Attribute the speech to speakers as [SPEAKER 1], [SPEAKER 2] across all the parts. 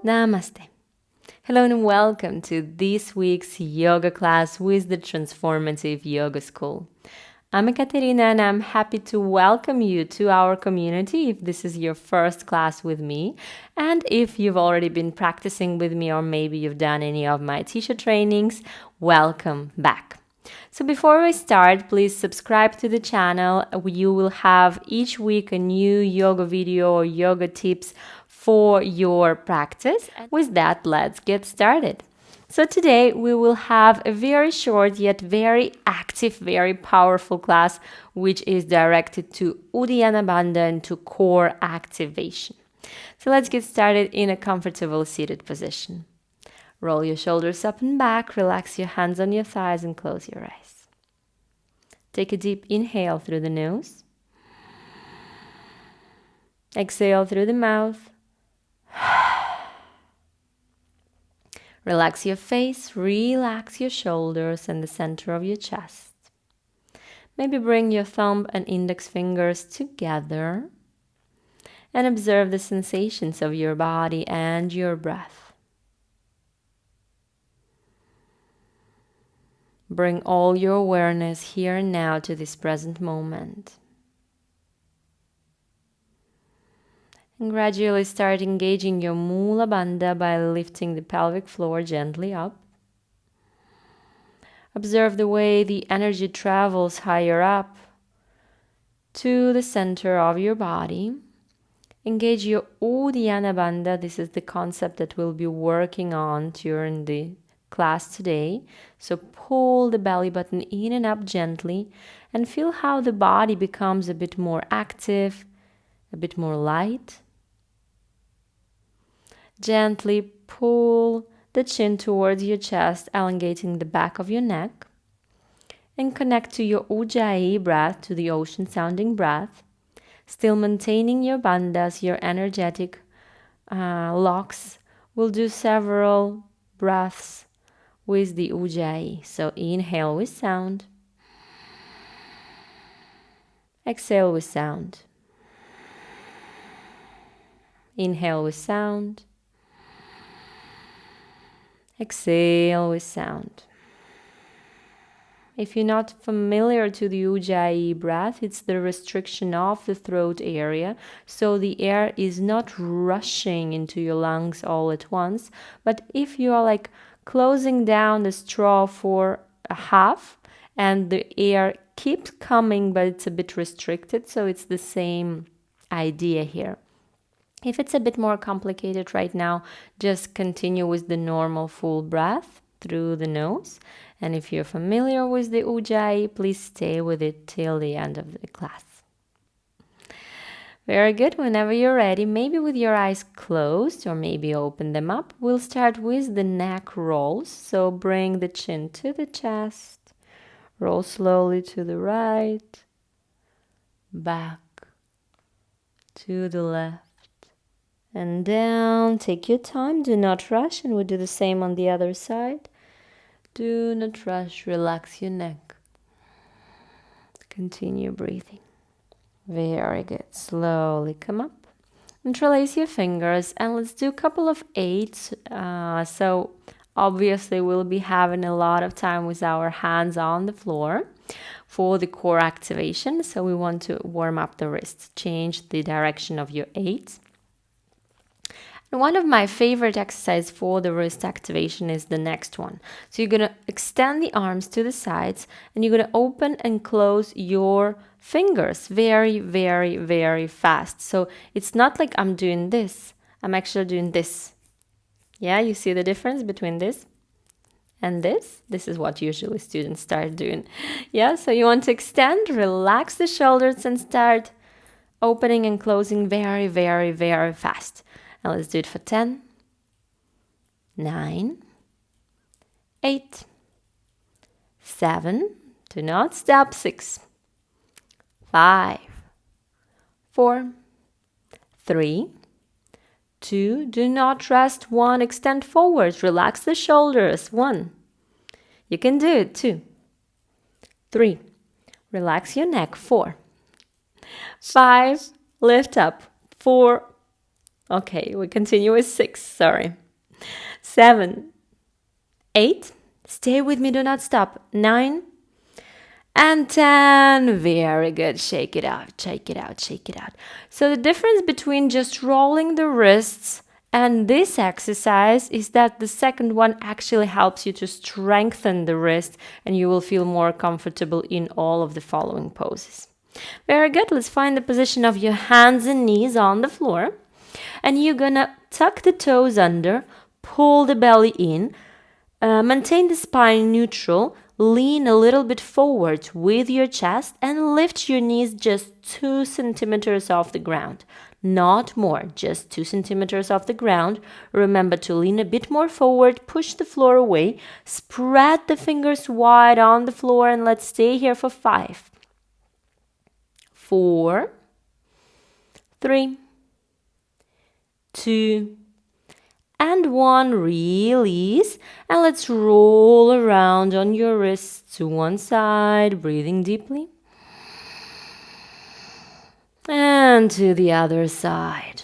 [SPEAKER 1] Namaste. Hello and welcome to this week's yoga class with the Transformative Yoga School. I'm Ekaterina and I'm happy to welcome you to our community if this is your first class with me, and if you've already been practicing with me or maybe you've done any of my teacher trainings, welcome back. So before we start, please subscribe to the channel. You will have each week a new yoga video or yoga tips for your practice. With that, let's get started. So today we will have a very short yet very active, very powerful class which is directed to Uddiyana Bandha and to core activation. So let's get started in a comfortable seated position. Roll your shoulders up and back, relax your hands on your thighs and close your eyes. Take a deep inhale through the nose. Exhale through the mouth. Relax your face, relax your shoulders and the center of your chest. Maybe bring your thumb and index fingers together and observe the sensations of your body and your breath. Bring all your awareness here and now to this present moment. And gradually start engaging your Mula Bandha by lifting the pelvic floor gently up. Observe the way the energy travels higher up to the center of your body. Engage your Uddiyana Bandha. This is the concept that we'll be working on during the class today. So pull the belly button in and up gently and feel how the body becomes a bit more active, a bit more light. Gently pull the chin towards your chest, elongating the back of your neck. And connect to your Ujjayi breath, to the ocean-sounding breath. Still maintaining your bandhas, your energetic locks. We'll do several breaths with the Ujjayi. So inhale with sound. Exhale with sound. Inhale with sound. Exhale with sound. If you're not familiar to the Ujjayi breath, it's the restriction of the throat area, so the air is not rushing into your lungs all at once, but if you are like closing down the straw for a half and the air keeps coming but it's a bit restricted, so it's the same idea here. If it's a bit more complicated right now, just continue with the normal full breath through the nose. And if you're familiar with the Ujjayi, please stay with it till the end of the class. Very good. Whenever you're ready, maybe with your eyes closed or maybe open them up, we'll start with the neck rolls. So bring the chin to the chest, roll slowly to the right, back, to the left. And down, take your time, do not rush, and we'll do the same on the other side. Do not rush, relax your neck. Continue breathing. Very good. Slowly come up. Interlace your fingers and let's do a couple of 8s. So obviously we'll be having a lot of time with our hands on the floor for the core activation. So we want to warm up the wrists. Change the direction of your 8s. One of my favorite exercises for the wrist activation is the next one. So you're going to extend the arms to the sides and you're going to open and close your fingers very, very, very fast. So it's not like I'm doing this. I'm actually doing this. Yeah, you see the difference between this and this? This is what usually students start doing. Yeah, so you want to extend, relax the shoulders and start opening and closing very, very, very fast. Now let's do it for 10, 9, 8, 7, do not stop, 6, 5, 4, 3, 2, do not rest, 1, extend forward, relax the shoulders, 1, you can do it, 2, 3, relax your neck, 4, 5, lift up. 4. Okay, we continue with 6, sorry. 7, 8, stay with me, do not stop. 9, and 10. Very good. Shake it out, shake it out, shake it out. So the difference between just rolling the wrists and this exercise is that the second one actually helps you to strengthen the wrist, and you will feel more comfortable in all of the following poses. Very good. Let's find the position of your hands and knees on the floor. And you're gonna tuck the toes under, pull the belly in, maintain the spine neutral, lean a little bit forward with your chest, and lift your knees just 2 centimeters off the ground. Not more, just 2 centimeters off the ground. Remember to lean a bit more forward, push the floor away, spread the fingers wide on the floor, and let's stay here for 5, 4, 3, 2, and 1. Release, and let's roll around on your wrists to one side, breathing deeply, and to the other side.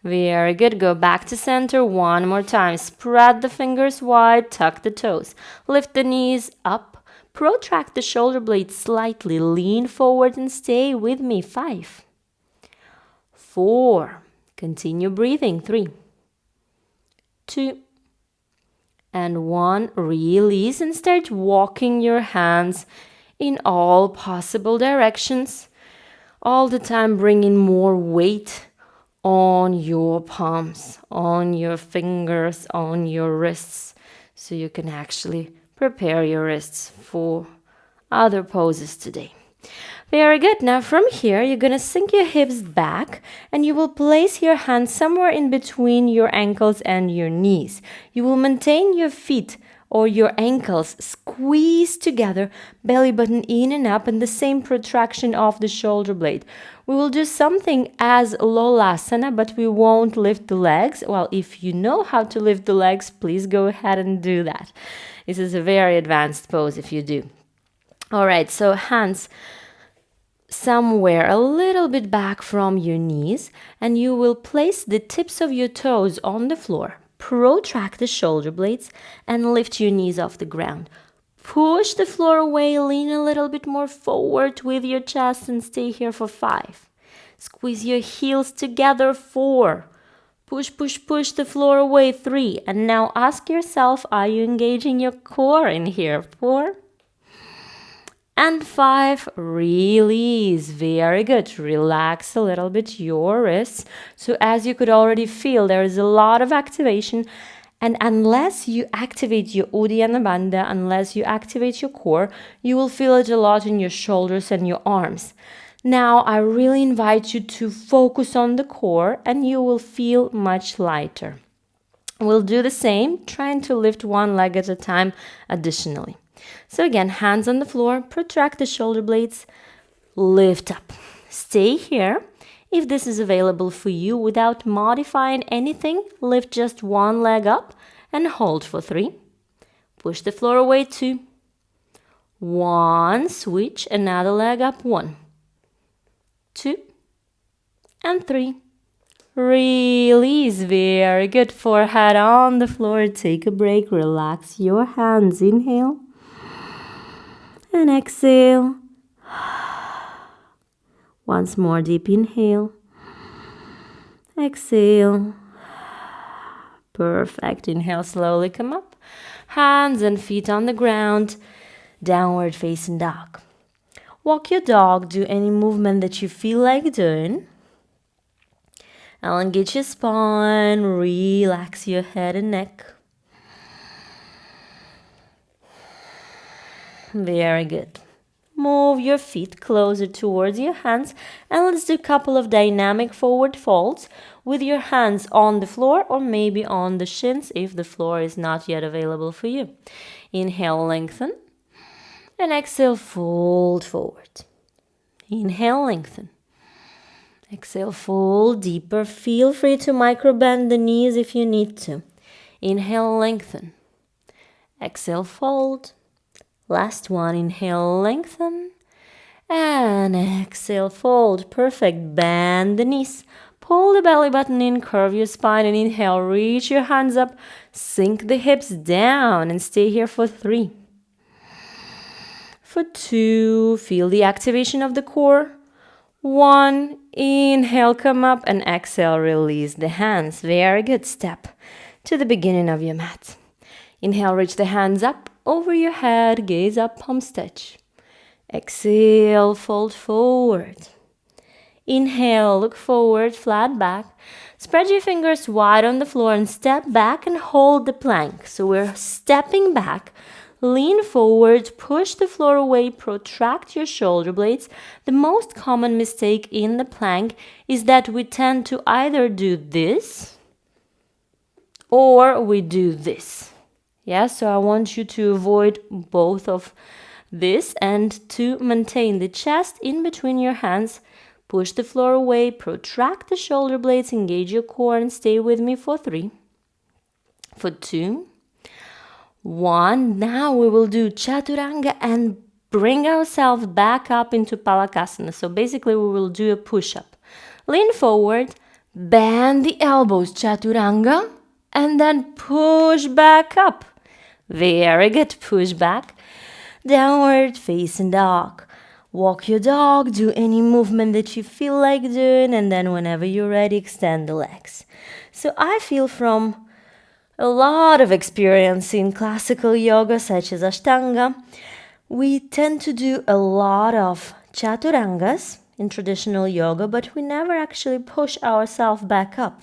[SPEAKER 1] Very good. Go back to center one more time. Spread the fingers wide, tuck the toes, lift the knees up, protract the shoulder blades slightly, lean forward and stay with me. 5, 4, continue breathing. 3, 2, and 1. Release and start walking your hands in all possible directions. All the time bringing more weight on your palms, on your fingers, on your wrists, so you can actually prepare your wrists for other poses today. Very good. Now from here, you're going to sink your hips back, and you will place your hands somewhere in between your ankles and your knees. You will maintain your feet or your ankles squeezed together, belly button in and up, and the same protraction of the shoulder blade. We will do something as lolasana, but we won't lift the legs. Well, if you know how to lift the legs, please go ahead and do that. This is a very advanced pose if you do. All right, so hands somewhere a little bit back from your knees, and you will place the tips of your toes on the floor. Protract the shoulder blades and lift your knees off the ground. Push the floor away, lean a little bit more forward with your chest and stay here for 5. Squeeze your heels together. 4. Push, push, push the floor away. 3. And now ask yourself, are you engaging your core in here? 4. And 5, release. Very good. Relax a little bit your wrists. So as you could already feel, there is a lot of activation. And unless you activate your Uddiyana Bandha, unless you activate your core, you will feel it a lot in your shoulders and your arms. Now, I really invite you to focus on the core, and you will feel much lighter. We'll do the same, trying to lift one leg at a time additionally. So again, hands on the floor, protract the shoulder blades, lift up. Stay here. If this is available for you without modifying anything, lift just one leg up and hold for 3. Push the floor away. 2. 1. Switch another leg up. 1, 2, and 3. Release. Very good. Forehead on the floor. Take a break. Relax your hands. Inhale. And exhale. Once more, deep inhale. Exhale. Perfect. Inhale, slowly come up. Hands and feet on the ground. Downward facing dog. Walk your dog. Do any movement that you feel like doing. Elongate your spine. Relax your head and neck. Very good. Move your feet closer towards your hands, and let's do a couple of dynamic forward folds with your hands on the floor or maybe on the shins if the floor is not yet available for you. Inhale, lengthen, and exhale, fold forward. Inhale, lengthen. Exhale, fold deeper. Feel free to micro bend the knees if you need to. Inhale, lengthen. Exhale, fold. Last one, inhale, lengthen. And exhale, fold. Perfect. Bend the knees. Pull the belly button in, curve your spine, and inhale, reach your hands up, sink the hips down, and stay here for 3. For 2, feel the activation of the core. 1, inhale, come up, and exhale, release the hands. Very good. Step to the beginning of your mat. Inhale, reach the hands up over your head, gaze up, palms touch. Exhale, fold forward. Inhale, look forward, flat back. Spread your fingers wide on the floor and step back and hold the plank. So we're stepping back. Lean forward, push the floor away, protract your shoulder blades. The most common mistake in the plank is that we tend to either do this or we do this. Yeah, so I want you to avoid both of this and to maintain the chest in between your hands. Push the floor away, protract the shoulder blades, engage your core, and stay with me for 3. For 2, 1. Now we will do chaturanga and bring ourselves back up into palakasana. So basically we will do a push-up. Lean forward, bend the elbows, chaturanga, and then push back up. Very good. Push back. Downward facing dog. Walk your dog, do any movement that you feel like doing, and then whenever you're ready, extend the legs. So I feel from a lot of experience in classical yoga, such as Ashtanga, we tend to do a lot of chaturangas in traditional yoga, but we never actually push ourselves back up.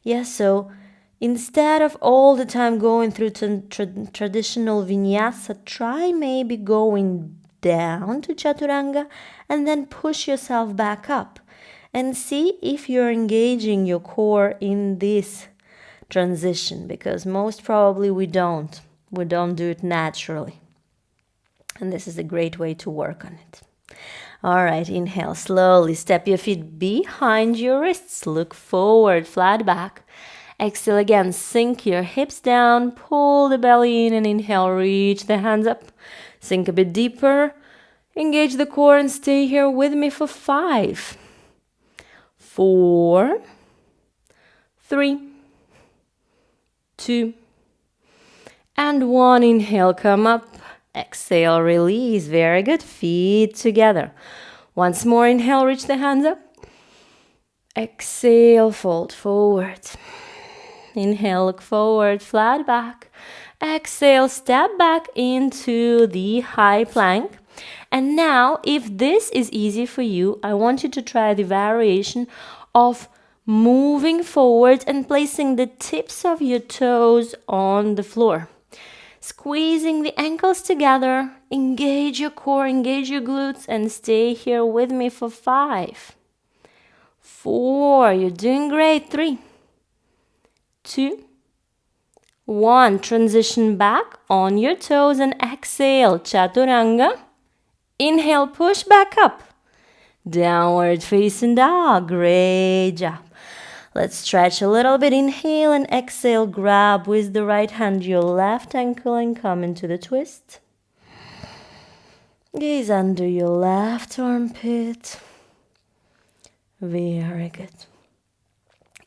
[SPEAKER 1] Yes, so instead of all the time going through traditional vinyasa, try maybe going down to chaturanga and then push yourself back up and see if you're engaging your core in this transition, because most probably we don't do it naturally, and this is a great way to work on it. All right, inhale, slowly step your feet behind your wrists, look forward, flat back. Exhale again, sink your hips down, pull the belly in, and inhale, reach the hands up. Sink a bit deeper, engage the core, and stay here with me for 5, 4, 3, 2, and 1. Inhale, come up. Exhale, release. Very good. Feet together. Once more, inhale, reach the hands up. Exhale, fold forward. Inhale, look forward, flat back. Exhale, step back into the high plank. And now, if this is easy for you, I want you to try the variation of moving forward and placing the tips of your toes on the floor. Squeezing the ankles together, engage your core, engage your glutes, and stay here with me for 5, 4, you're doing great, 3, 2, 1, transition back on your toes and exhale, chaturanga. Inhale, push back up, downward facing dog, great job. Let's stretch a little bit, inhale and exhale, grab with the right hand your left ankle and come into the twist. Gaze under your left armpit. Very good.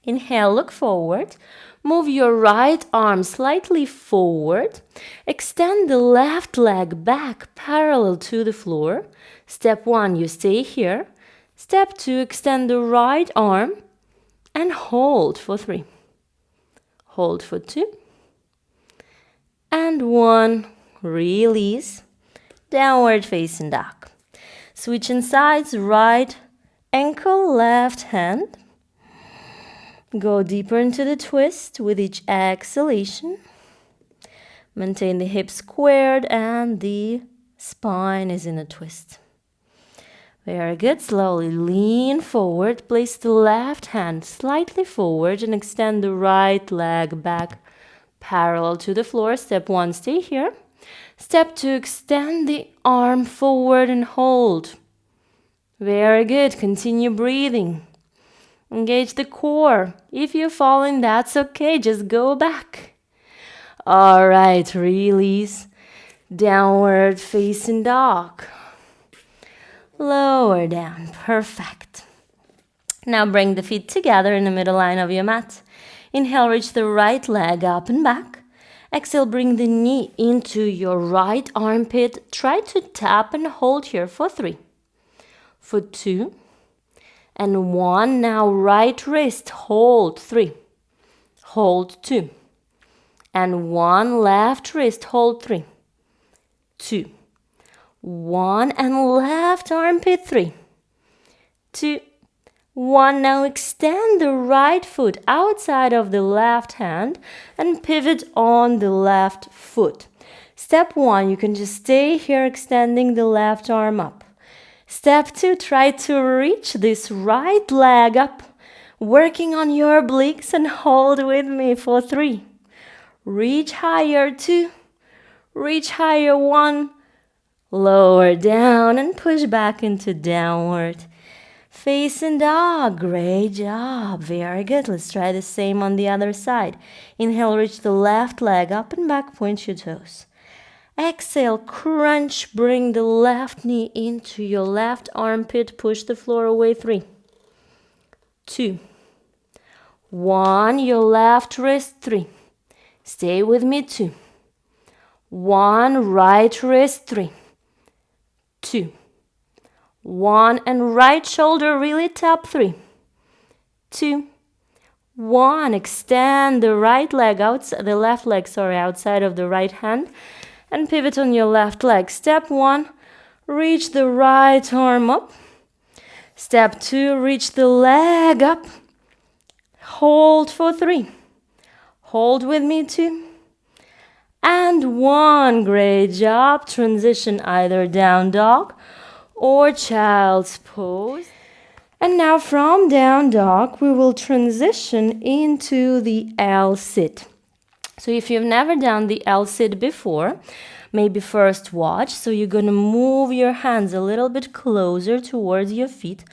[SPEAKER 1] Inhale, look forward. Move your right arm slightly forward. Extend the left leg back parallel to the floor. Step 1, you stay here. Step 2, extend the right arm and hold for 3. Hold for 2. And 1, release. Downward facing dog. Switching sides, right ankle, left hand. Go deeper into the twist with each exhalation. Maintain the hips squared and the spine is in a twist. Very good. Slowly lean forward. Place the left hand slightly forward and extend the right leg back parallel to the floor. Step 1, stay here. Step 2, extend the arm forward and hold. Very good. Continue breathing. Engage the core. If you're falling, that's okay. Just go back. All right, release. Downward facing dog. lower down. Perfect. Now bring the feet together in the middle line of your mat. Inhale, reach the right leg up and back. Exhale, bring the knee into your right armpit. Try to tap and hold here for 3, for 2, and 1. Now right wrist, hold 3, hold 2, and 1. Left wrist, hold 3, 2, 1, and left armpit 3, 2, 1. Now extend the right foot outside of the left hand and pivot on the left foot. Step 1, you can just stay here extending the left arm up. Step 2, try to reach this right leg up, working on your obliques, and hold with me for 3. Reach higher, 2. Reach higher, 1. Lower down and push back into downward. Facing dog. Great job. Very good. Let's try the same on the other side. Inhale, reach the left leg up and back, point your toes. Exhale, crunch, bring the left knee into your left armpit, push the floor away. 3, 2, 1. Your left wrist. 3. Stay with me. 2, 1. Right wrist. 3, 2, 1. And right shoulder, really tap. 3, 2, 1. Extend the right leg outside, the left leg, outside of the right hand. And pivot on your left leg. Step 1, reach the right arm up. Step 2, reach the leg up. Hold for 3. Hold with me. 2. And 1. Great job. Transition either down dog or child's pose. And now from down dog, we will transition into the L-sit. So if you've never done the L-sit before, maybe first watch. So you're going to move your hands a little bit closer towards your feet.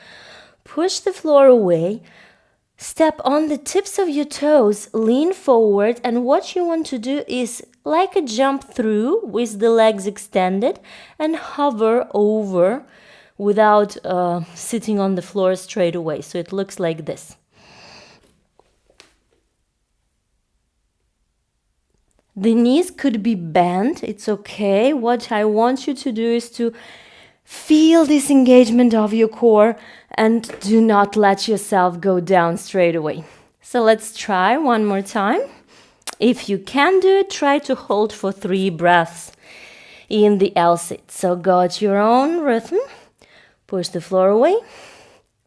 [SPEAKER 1] Push the floor away. Step on the tips of your toes. Lean forward. And what you want to do is like a jump through with the legs extended and hover over without sitting on the floor straight away. So it looks like this. The knees could be bent, it's okay. What I want you to do is to feel this engagement of your core and do not let yourself go down straight away. So let's try one more time. If you can do it, try to hold for 3 breaths in the L-sit. So go at your own rhythm. Push the floor away.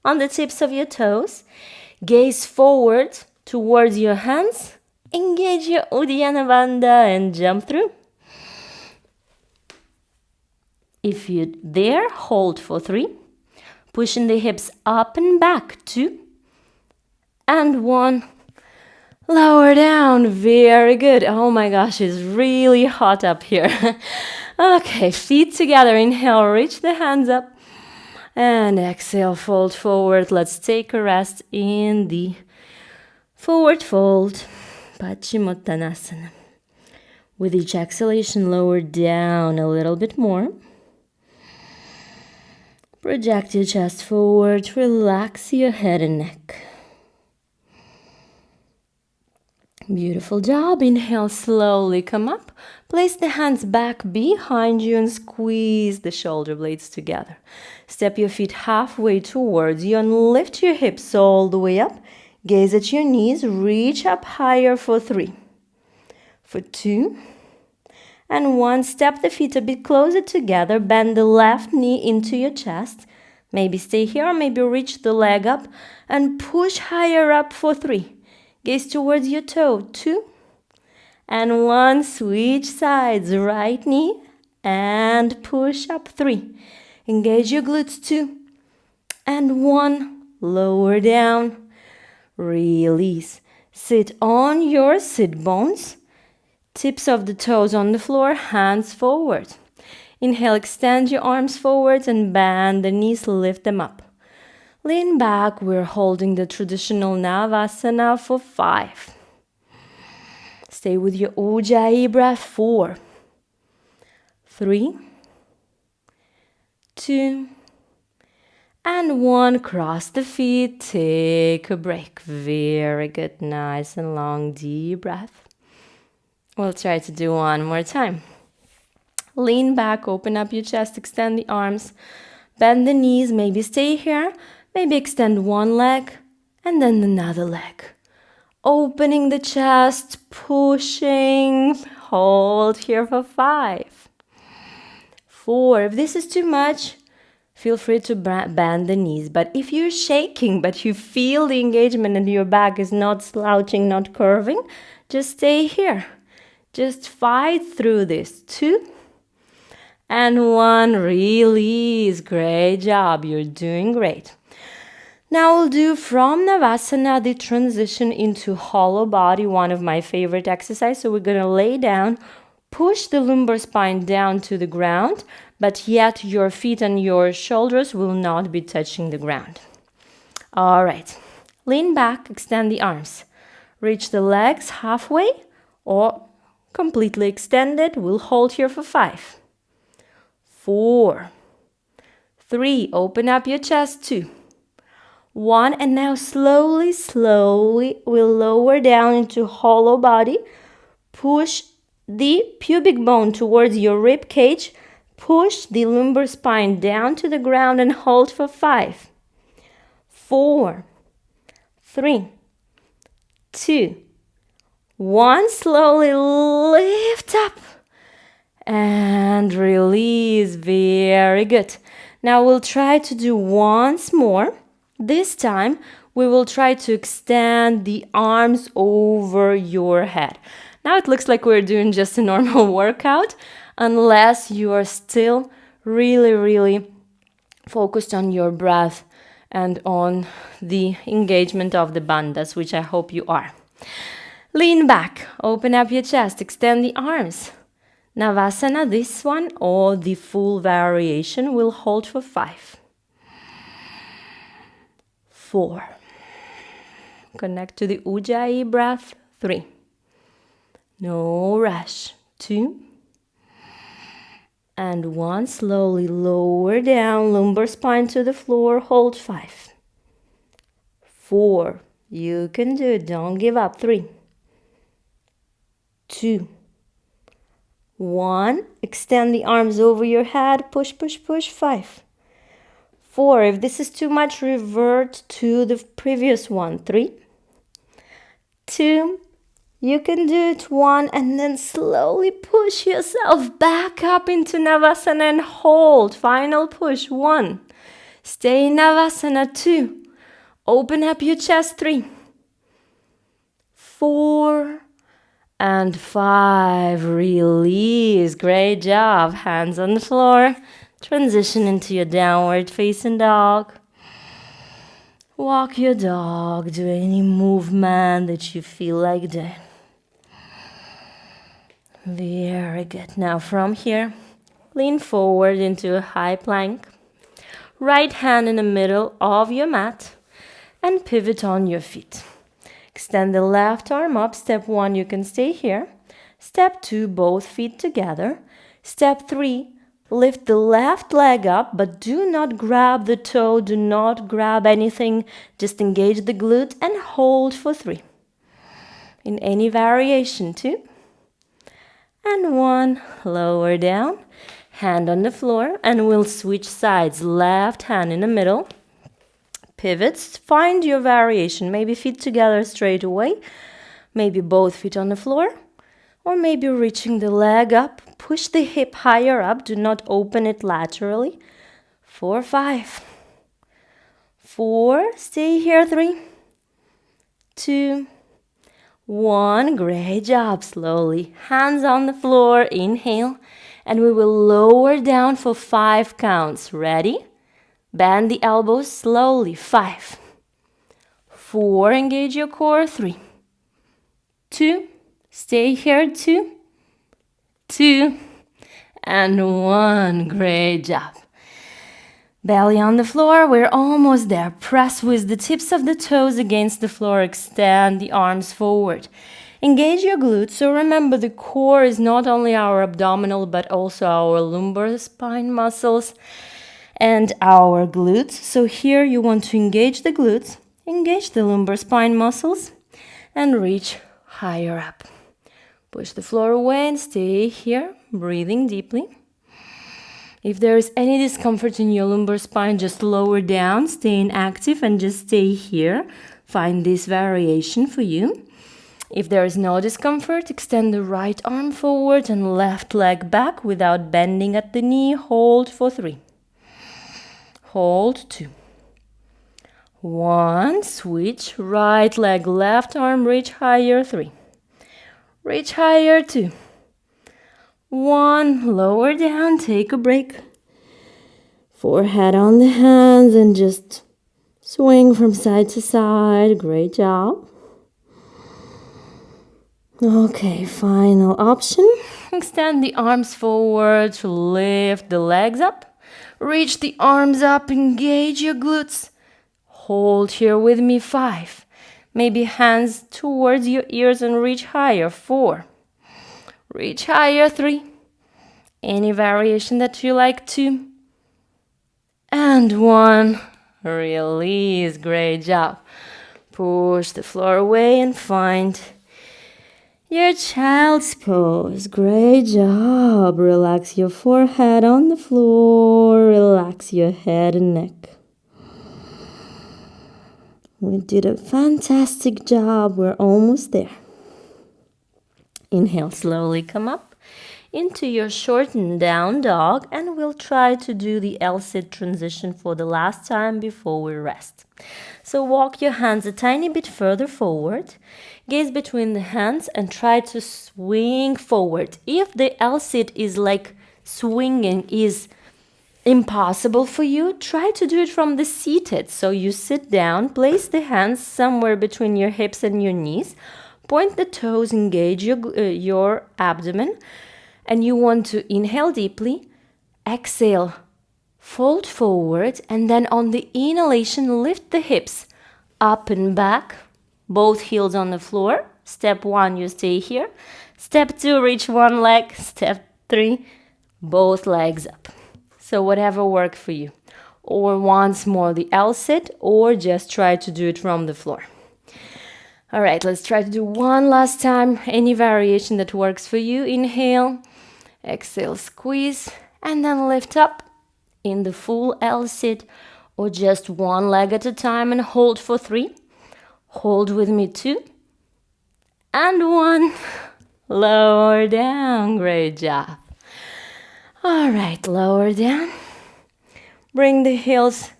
[SPEAKER 1] On the tips of your toes, gaze forward towards your hands. Engage your Uddiyana Bandha and jump through. If you're there, hold for 3. Pushing the hips up and back. 2. And 1. Lower down. Very good. Oh my gosh, it's really hot up here. Okay, feet together. Inhale, reach the hands up. And exhale, fold forward. Let's take a rest in the forward fold. Paschimottanasana. With each exhalation, lower down a little bit more. Project your chest forward. Relax your head and neck. Beautiful job. Inhale, slowly come up. Place the hands back behind you and squeeze the shoulder blades together. Step your feet halfway towards you and lift your hips all the way up. Gaze at your knees, reach up higher for 3, for 2, and 1. Step the feet a bit closer together, bend the left knee into your chest. Maybe stay here or maybe reach the leg up and push higher up for 3. Gaze towards your toe, 2, and 1. Switch sides, right knee and push up 3. Engage your glutes, 2, and 1. Lower down. Release. Sit on your sit bones. Tips of the toes on the floor, hands forward. Inhale, extend your arms forward and bend the knees, lift them up. Lean back. We're holding the traditional navasana for 5. Stay with your Ujjayi breath. 4, 3, 2, And 1, cross the feet, take a break. Very good, nice and long, deep breath. We'll try to do 1 more time. Lean back, open up your chest, extend the arms, bend the knees, maybe stay here, maybe extend 1 leg and then another leg. Opening the chest, pushing, hold here for 5. 4, if this is too much, feel free to bend the knees. But if you're shaking, but you feel the engagement and your back is not slouching, not curving, just stay here. Just fight through this. 2 and 1, release. Great job. You're doing great. Now we'll do from navasana the transition into hollow body, one of my favorite exercises. So we're going to lay down, push the lumbar spine down to the ground, but yet your feet and your shoulders will not be touching the ground. All right. Lean back, extend the arms. Reach the legs halfway or completely extended. We'll hold here for 5. 4. 3. Open up your chest. 2. 1, and now slowly, we'll lower down into hollow body. Push the pubic bone towards your rib cage. Push the lumbar spine down to the ground and hold for 5. 4. 3. 2. 1. Slowly lift up and release. Very good. Now we'll try to do once more. This time, we will try to extend the arms over your head. Now it looks like we're doing just a normal workout, unless you are still really focused on your breath and on the engagement of the bandhas, which I hope you are. Lean back, open up your chest, extend the arms. Navasana, this one, or the full variation, will hold for 5. 4. Connect to the Ujjayi breath. 3. No rush. 2. And 1. Slowly lower down, lumbar spine to the floor. Hold 5. 4. You can do it. Don't give up. 3. 2. 1. Extend the arms over your head. Push. 5. 4. If this is too much, revert to the previous one. 3. 2. You can do it. 1. And then slowly push yourself back up into Navasana and hold. Final push. 1. Stay in Navasana. 2. Open up your chest. 3. 4. And 5. Release. Great job. Hands on the floor. Transition into your downward facing dog. Walk your dog. Do any movement that you feel like doing. Very good. Now from here, lean forward into a high plank. Right hand in the middle of your mat and pivot on your feet. Extend the left arm up. Step 1, you can stay here. Step 2, both feet together. Step 3, lift the left leg up, but do not grab the toe, do not grab anything. Just engage the glute and hold for 3. In any variation, 2. And 1, lower down, hand on the floor, and we'll switch sides. Left hand in the middle. Pivots, find your variation. Maybe feet together straight away. Maybe both feet on the floor. Or maybe reaching the leg up. Push the hip higher up. Do not open it laterally. 4, 5. 4. Stay here. 3, 2, 1. Great job. Slowly. Hands on the floor. Inhale. And we will lower down for 5 counts. Ready? Bend the elbows slowly. 5. 4. Engage your core. 3, 2. Stay here. 2, 2, and 1. Great job. Belly on the floor. We're almost there. Press with the tips of the toes against the floor. Extend the arms forward. Engage your glutes. So remember, the core is not only our abdominal but also our lumbar spine muscles. and our glutes. So here you want to engage the glutes, engage the lumbar spine muscles, and reach higher up. Push the floor away and stay here, breathing deeply. If there is any discomfort in your lumbar spine, just lower down, stay inactive, and just stay here. Find this variation for you. If there is no discomfort, extend the right arm forward and left leg back without bending at the knee. Hold for 3. Hold 2. 1. Switch. Right leg, left arm, reach higher. 3. Reach higher. 2. 1. Lower down, take a break. Forehead on the hands and just swing from side to side. Great job. Okay, final option. Extend the arms forward, lift the legs up. Reach the arms up, engage your glutes. Hold here with me. 5. Maybe hands towards your ears and reach higher. 4. Reach higher. 3. Any variation that you like. 2. And 1. Release. Great job. Push the floor away and find your child's pose. Great job. Relax your forehead on the floor. Relax your head and neck. We did a fantastic job. We're almost there. Inhale, slowly come up into your shortened down dog, and we'll try to do the L-sit transition for the last time before we rest. So walk your hands a tiny bit further forward, gaze between the hands and try to swing forward. If the L-sit is like swinging is impossible for you, try to do it from the seated. So you sit down, place the hands somewhere between your hips and your knees, point the toes, engage your abdomen, and you want to inhale deeply, exhale, fold forward, and then on the inhalation, lift the hips up and back, both heels on the floor. Step 1, you stay here. Step 2, reach one leg. Step 3, both legs up. So whatever works for you. Or once more the L-sit, or just try to do it from the floor. All right, let's try to do one last time. Any variation that works for you. Inhale, exhale, squeeze, and then lift up in the full L-sit, or just one leg at a time, and hold for 3. Hold with me 2. And 1. Lower down. Great job. All right, lower down. Bring the heels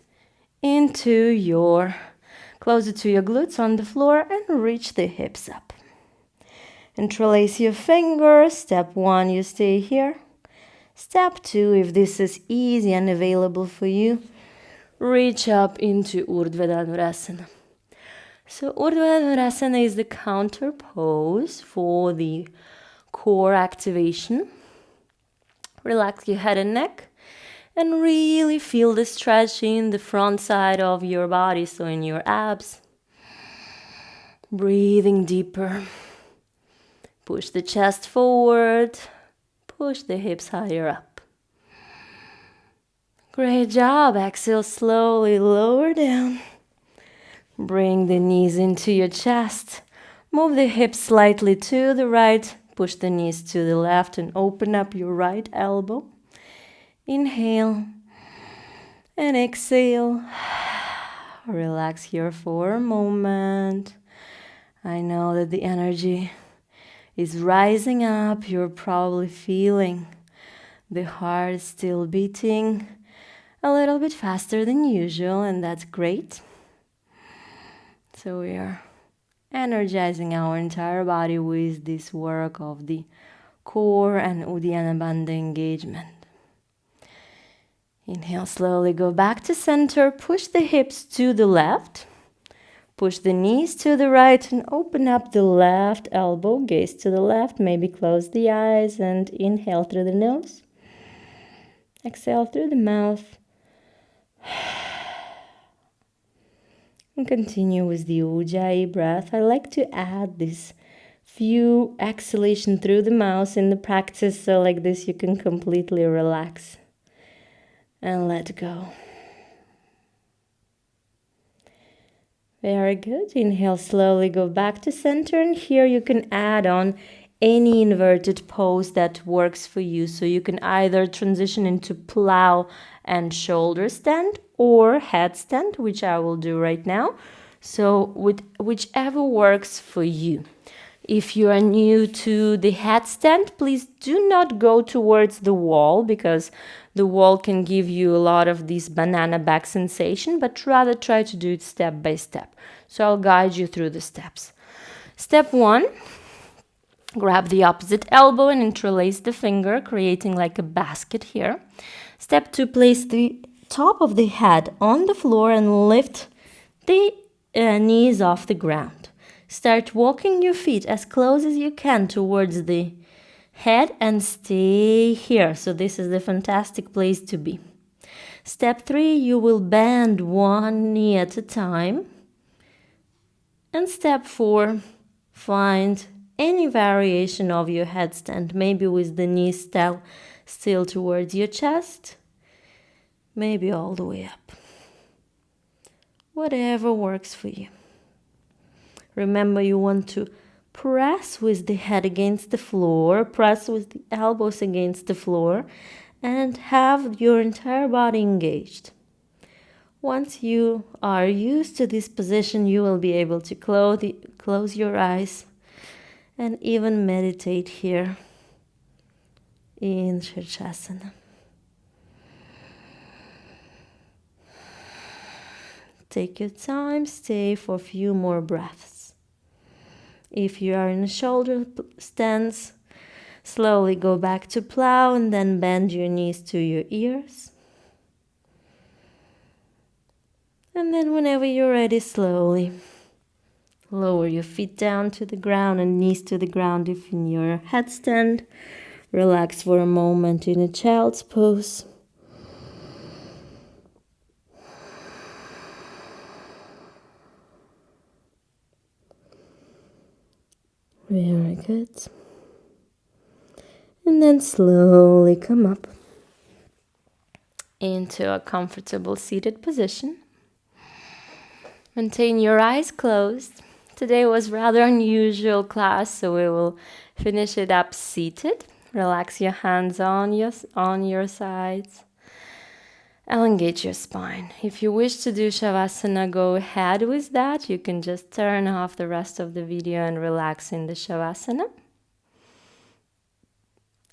[SPEAKER 1] closer to your glutes on the floor, and reach the hips up. Interlace your fingers. Step 1, you stay here. Step 2, if this is easy and available for you, reach up into Urdhva Dhanurasana. So Urdhva Dhanurasana is the counter pose for the core activation. Relax your head and neck and really feel the stretch in the front side of your body, so in your abs. Breathing deeper. Push the chest forward. Push the hips higher up. Great job. Exhale, slowly lower down. Bring the knees into your chest. Move the hips slightly to the right. Push the knees to the left and open up your right elbow. Inhale and exhale. Relax here for a moment. I know that the energy is rising up. You're probably feeling the heart still beating a little bit faster than usual, and that's great. So we are energizing our entire body with this work of the core and Uddiyana Bandha engagement. Inhale, slowly go back to center. Push the hips to the left. Push the knees to the right and open up the left elbow. Gaze to the left. Maybe close the eyes and inhale through the nose. Exhale through the mouth. And continue with the Ujjayi breath. I like to add this few exhalation through the mouth in the practice, so like this you can completely relax and let go. Very good. Inhale, slowly go back to center, and here you can add on any inverted pose that works for you. So you can either transition into plow and shoulder stand or headstand, which I will do right now. So with whichever works for you. If you are new to the headstand, please do not go towards the wall because the wall can give you a lot of this banana back sensation, but rather try to do it step by step. So I'll guide you through the steps. Step 1, grab the opposite elbow and interlace the finger, creating like a basket here. Step 2, place the top of the head on the floor and lift the knees off the ground. Start walking your feet as close as you can towards the head and stay here. So this is the fantastic place to be. Step 3, you will bend one knee at a time. And step 4, find any variation of your headstand, maybe with the knee still towards your chest, maybe all the way up. Whatever works for you. Remember, you want to press with the head against the floor, press with the elbows against the floor, and have your entire body engaged. Once you are used to this position, you will be able to close your eyes and even meditate here in Shirshasana. Take your time, stay for a few more breaths. If you are in a shoulder stance, slowly go back to plow and then bend your knees to your ears. And then whenever you're ready, slowly lower your feet down to the ground and knees to the ground if in your headstand. Relax for a moment in a child's pose. Very good. And then slowly come up into a comfortable seated position. Maintain your eyes closed. Today was rather unusual class, so we will finish it up seated. Relax your hands on your sides. Elongate your spine. If you wish to do Shavasana, go ahead with that. You can just turn off the rest of the video and relax in the Shavasana.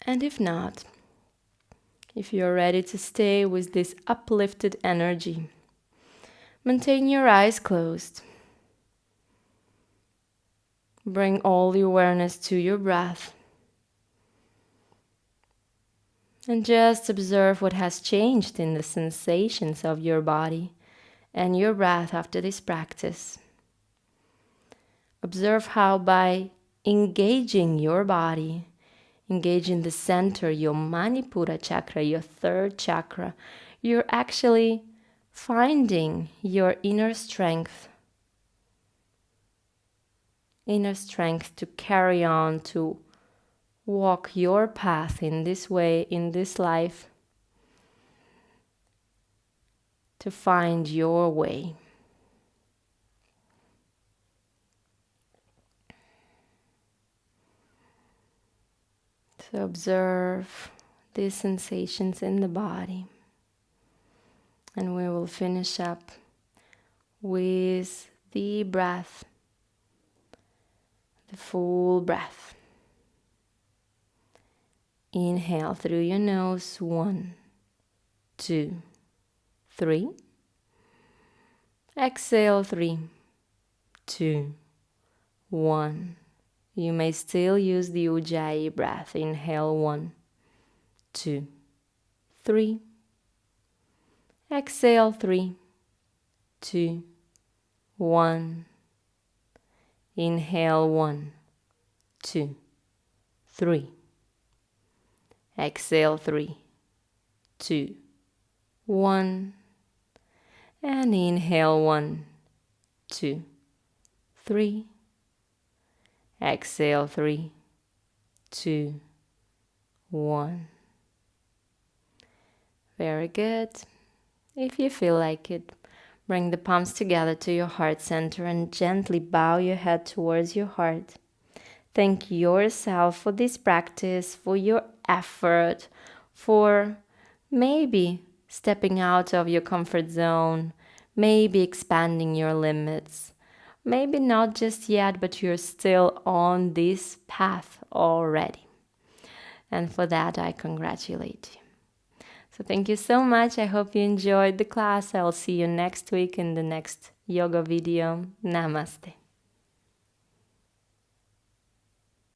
[SPEAKER 1] And if not, if you're ready to stay with this uplifted energy, maintain your eyes closed. Bring all the awareness to your breath. And just observe what has changed in the sensations of your body and your breath after this practice. Observe how by engaging your body, engaging the center, your Manipura chakra, your third chakra, you're actually finding your inner strength to carry on, to walk your path in this way, in this life, to find your way. So observe these sensations in the body. And we will finish up with the breath, the full breath. Inhale through your nose, 1, 2, 3. Exhale, 3, 2, 1. You may still use the Ujjayi breath. Inhale, 1, 2, 3. Exhale, 3, 2, 1. Inhale, 1, 2, 3. Exhale, 3, 2, 1. And inhale, 1, 2, 3. Exhale, 3, 2, 1. Very good. If you feel like it, bring the palms together to your heart center and gently bow your head towards your heart. Thank yourself for this practice, for your effort, for maybe stepping out of your comfort zone, maybe expanding your limits. Maybe not just yet, but you're still on this path already. And for that, I congratulate you. So thank you so much. I hope you enjoyed the class. I'll see you next week in the next yoga video. Namaste.